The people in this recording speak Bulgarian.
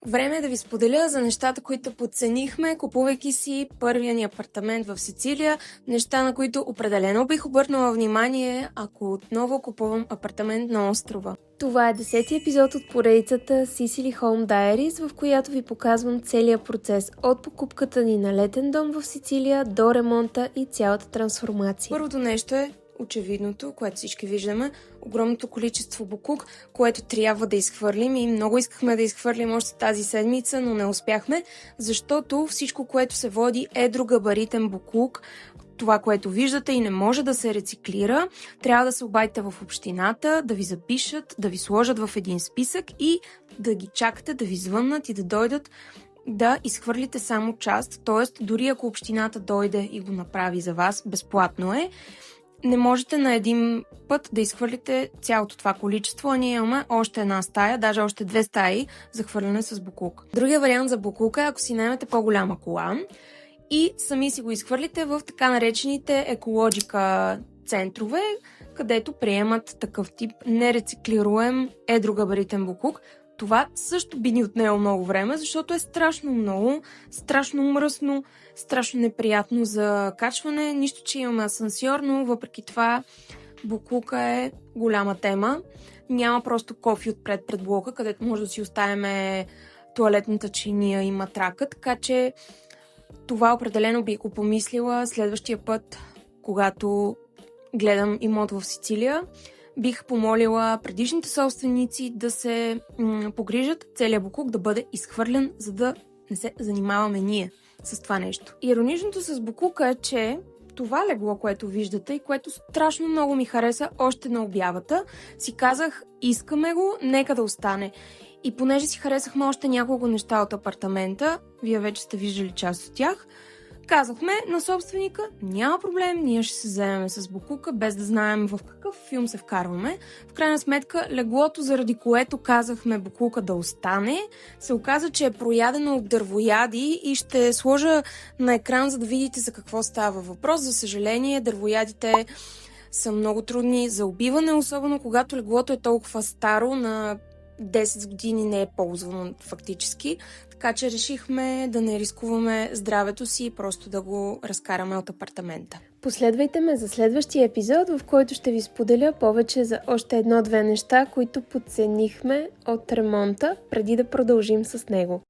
Време е да ви споделя за нещата, които подценихме, купувайки си първия ни апартамент в Сицилия. Неща, на които определено бих обърнала внимание, ако отново купувам апартамент на острова. Това е 10-ти епизод от поредицата Sicily Home Diaries, в която ви показвам целият процес от покупката ни на летен дом в Сицилия до ремонта и цялата трансформация. Първото нещо е очевидното, което всички виждаме, огромното количество боклук, което трябва да изхвърлим и много искахме да изхвърлим още тази седмица, но не успяхме, защото всичко, което се води едрогабаритен боклук, това, което виждате и не може да се рециклира, трябва да се обадите в общината, да ви запишат, да ви сложат в един списък и да ги чакате да ви звъннат и да дойдат да изхвърлите само част, т.е. дори ако общината дойде и го направи за вас, безплатно е, не можете на един път да изхвърлите цялото това количество, а ние имаме още една стая, даже още 2 стаи за хвърляне с боклук. Другия вариант за боклука е ако си наймете по-голяма кола и сами си го изхвърлите в така наречените екологика центрове, където приемат такъв тип нерециклируем едрогабаритен боклук. Това също би ни отнело много време, защото е страшно много, страшно мръсно, страшно неприятно за качване. Нищо, че имаме асансьор, но въпреки това боклука е голяма тема. Няма просто кофи отпред пред блока, където може да си оставяме тоалетната чиния и матрака, така че това определено би го помислила следващия път, когато гледам имот в Сицилия. Бих помолила предишните собственици да се погрижат целият боклук да бъде изхвърлен, за да не се занимаваме ние с това нещо. Ироничното с боклука е, че това легло, което виждате и което страшно много ми хареса още на обявата, си казах, искаме го, нека да остане. И понеже си харесахме още няколко неща от апартамента, вие вече сте виждали част от тях, казахме на собственика, няма проблем, ние ще се заемем с боклука, без да знаем в какъв филм се вкарваме. В крайна сметка, леглото, заради което казахме боклука да остане, се оказа, че е проядено от дървояди и ще сложа на екран, за да видите за какво става въпрос. За съжаление, дървоядите са много трудни за убиване, особено когато леглото е толкова старо, на 10 години не е ползвано фактически, така че решихме да не рискуваме здравето си и просто да го разкараме от апартамента. Последвайте ме за следващия епизод, в който ще ви споделя повече за още 1-2 неща, които подценихме от ремонта, преди да продължим с него.